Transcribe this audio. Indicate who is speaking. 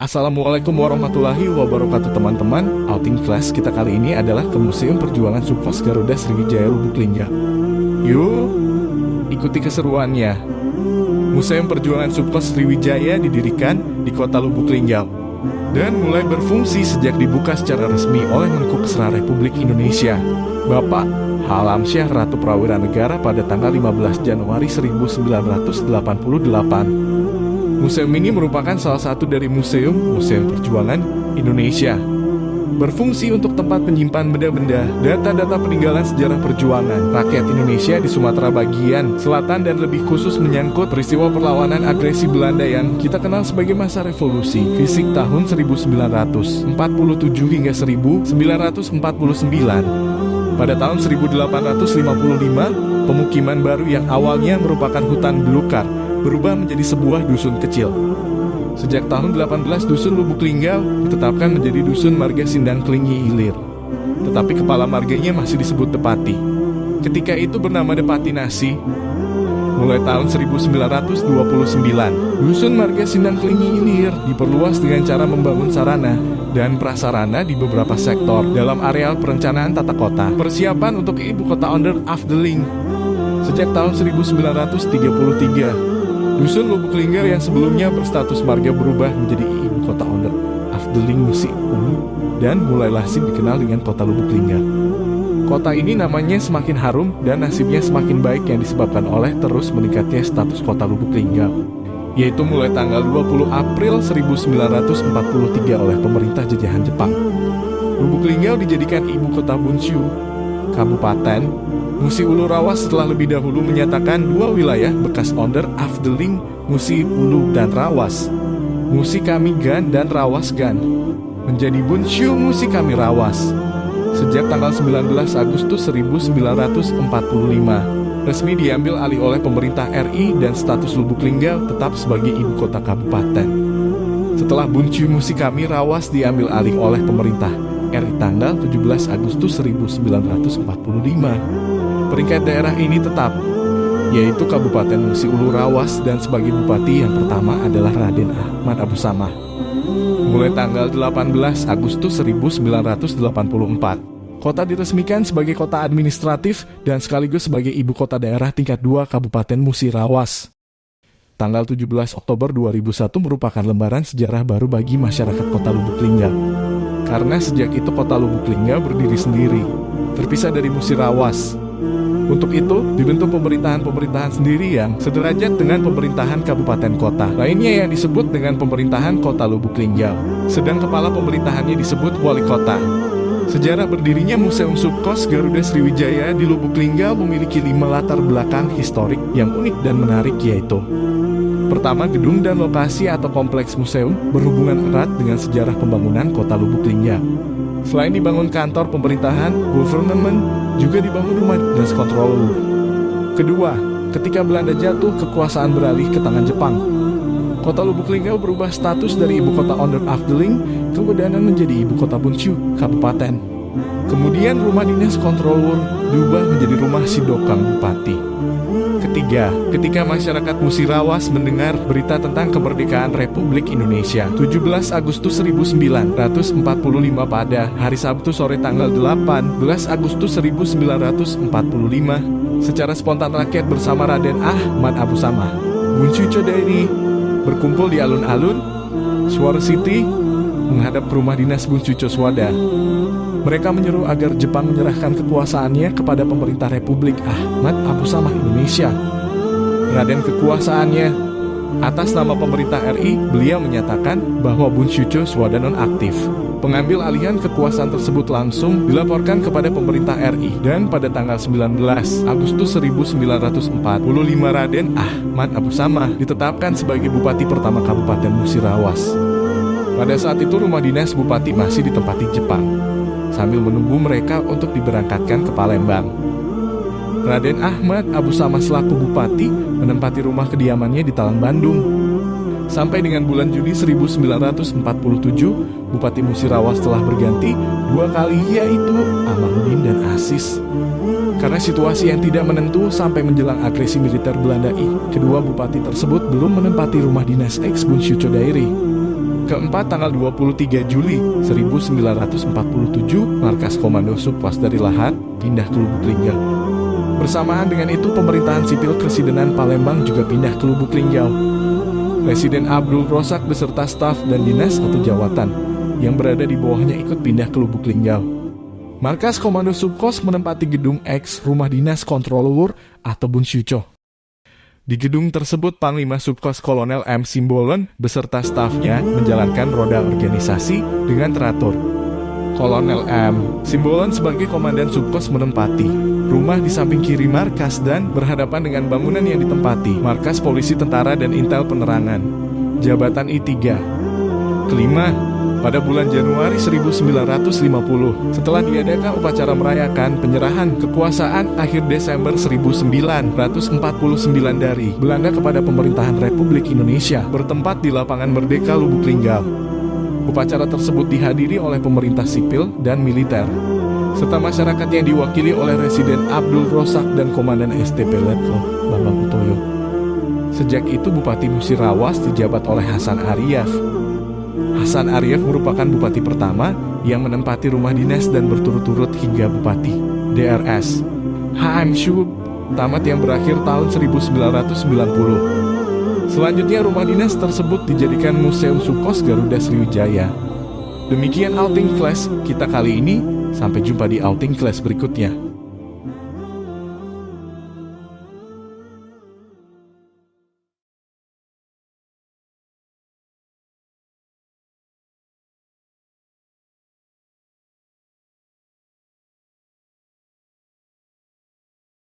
Speaker 1: Assalamualaikum warahmatullahi wabarakatuh teman-teman. Outing class kita kali ini adalah ke Museum Perjuangan Sukmos Garuda Sriwijaya Lubuk Linggau. Yuk, ikuti keseruannya. Museum Perjuangan Sukmos Sriwijaya didirikan di kota Lubuk Linggau dan mulai berfungsi sejak dibuka secara resmi oleh Menko Kesra Republik Indonesia, Bapak Halamsyah Ratu Prawira Negara pada tanggal 15 Januari 1988. Museum ini merupakan salah satu dari Museum Perjuangan Indonesia. Berfungsi untuk tempat penyimpan benda-benda, data-data peninggalan sejarah perjuangan rakyat Indonesia di Sumatera bagian selatan dan lebih khusus menyangkut peristiwa perlawanan agresi Belanda yang kita kenal sebagai masa revolusi fisik tahun 1947 hingga 1949. Pada tahun 1855, pemukiman baru yang awalnya merupakan hutan belukar berubah menjadi sebuah dusun kecil. Sejak tahun 18, dusun Lubuk Linggau ditetapkan menjadi dusun marga Sindang Klingi Ilir. Tetapi kepala marganya masih disebut Depati. Ketika itu bernama Depati Nasi. Mulai tahun 1929, dusun marga Sindang Klingi Ilir diperluas dengan cara membangun sarana dan prasarana di beberapa sektor dalam areal perencanaan tata kota. Persiapan untuk ibu kota onder Afdeling. Sejak tahun 1933, dusun Lubuk Linggau yang sebelumnya berstatus marga berubah menjadi ibu kota onder Afdeling Musi Ulu dan mulai lazim dikenal dengan kota Lubuk Linggau. Kota ini namanya semakin harum dan nasibnya semakin baik yang disebabkan oleh terus meningkatnya status kota Lubuk Linggau, yaitu mulai tanggal 20 April 1943 oleh pemerintah jajahan Jepang. Lubuk Linggau dijadikan ibu kota Bunshu, Kabupaten Musi Ulu Rawas setelah lebih dahulu menyatakan dua wilayah bekas onder Afdeling, Musi Ulu dan Rawas, Musi Kami Gan dan Rawas Gan, menjadi Bunshu Musi Kami Rawas. Sejak tanggal 19 Agustus 1945, resmi diambil alih oleh pemerintah RI dan status Lubuk Linggau tetap sebagai ibu kota kabupaten. Setelah Bunshu Musi Kami Rawas diambil alih oleh pemerintah RI tanggal 17 Agustus 1945, peringkat daerah ini tetap, yaitu Kabupaten Musi Ulu Rawas, dan sebagai bupati yang pertama adalah Raden Ahmad Abu Samah. Mulai tanggal 18 Agustus 1984, kota diresmikan sebagai kota administratif dan sekaligus sebagai ibu kota daerah tingkat 2 Kabupaten Musi Rawas. Tanggal 17 Oktober 2001 merupakan lembaran sejarah baru bagi masyarakat kota Lubuk Linggau. Karena sejak itu kota Lubuk Linggau berdiri sendiri, terpisah dari Musi Rawas. Untuk itu, dibentuk pemerintahan-pemerintahan sendiri yang sederajat dengan pemerintahan kabupaten kota. Lainnya yang disebut dengan pemerintahan kota Lubuk Linggau. Sedang kepala pemerintahannya disebut wali kota. Sejarah berdirinya Museum Sukmos Garuda Sriwijaya di Lubuk Linggau memiliki 5 latar belakang historik yang unik dan menarik, yaitu: pertama, gedung dan lokasi atau kompleks museum berhubungan erat dengan sejarah pembangunan kota Lubuk Linggau. Selain dibangun kantor pemerintahan, government, juga dibangun rumah dinas controller. Kedua, ketika Belanda jatuh, kekuasaan beralih ke tangan Jepang. Kota Lubuk Linggau berubah status dari ibu kota onder Afdeling ke Wedanan menjadi ibu kota Bunshu, kabupaten. Kemudian rumah dinas controller diubah menjadi rumah Sidokang Bupati. Ketiga, ketika masyarakat Musi Rawas mendengar berita tentang kemerdekaan Republik Indonesia 17 Agustus 1945 pada hari Sabtu sore tanggal 18 Agustus 1945, secara spontan rakyat bersama Raden Ahmad Abu Samah, Bunshu Chodairi, berkumpul di alun-alun Swara City menghadap rumah dinas Bunshu Choswada. Mereka menyeru agar Jepang menyerahkan kekuasaannya kepada pemerintah Republik Ahmad Abu Samah Indonesia. Raden kekuasaannya atas nama pemerintah RI, beliau menyatakan bahwa Bunshu Choswada nonaktif. Pengambil alihan kekuasaan tersebut langsung dilaporkan kepada pemerintah RI, dan pada tanggal 19 Agustus 1945 Raden Ahmad Abu Samah ditetapkan sebagai bupati pertama Kabupaten Musi Rawas. Pada saat itu rumah dinas bupati masih ditempati Jepang, sambil menunggu mereka untuk diberangkatkan ke Palembang. Raden Ahmad Abu Samah selaku bupati menempati rumah kediamannya di Talang, Bandung. Sampai dengan bulan Juni 1947, Bupati Musi Rawas telah berganti 2 kali, yaitu Amanuddin dan Asis. Karena situasi yang tidak menentu sampai menjelang agresi militer Belanda, kedua bupati tersebut belum menempati rumah dinas ex Bunshu Chodairi. keempat, tanggal 23 Juli 1947, markas Komando Subkos dari Lahat pindah ke Lubuk Linggau. Bersamaan dengan itu, pemerintahan sipil Presidenan Palembang juga pindah ke Lubuk Linggau. Presiden Abdul Razak beserta staf dan dinas atau jawatan yang berada di bawahnya ikut pindah ke Lubuk Linggau. Markas Komando Subkos menempati gedung X Rumah Dinas Kontrolur atau Bunsyuco. Di gedung tersebut, Panglima Subkos Kolonel M. Simbolon beserta stafnya menjalankan roda organisasi dengan teratur. Kolonel M. Simbolon sebagai komandan Subkos menempati rumah di samping kiri markas dan berhadapan dengan bangunan yang ditempati markas polisi, tentara, dan intel penerangan. Jabatan I3. Kelima, pada bulan Januari 1950, setelah diadakan upacara merayakan penyerahan kekuasaan akhir Desember 1949 dari Belanda kepada pemerintahan Republik Indonesia bertempat di Lapangan Merdeka Lubuk Linggau. Upacara tersebut dihadiri oleh pemerintah sipil dan militer, serta masyarakat yang diwakili oleh Residen Abdul Razak dan Komandan STP Letko Bambang Utoyo. Sejak itu Bupati Musirawas dijabat oleh Hasan Ariyaf. Hasan Ariyaf merupakan bupati pertama yang menempati rumah dinas dan berturut-turut hingga Bupati DRS HM Syub tamat yang berakhir tahun 1990. Selanjutnya rumah dinas tersebut dijadikan Museum Subkos Garuda Sriwijaya. Demikian outing class kita kali ini, sampai jumpa di outing class berikutnya.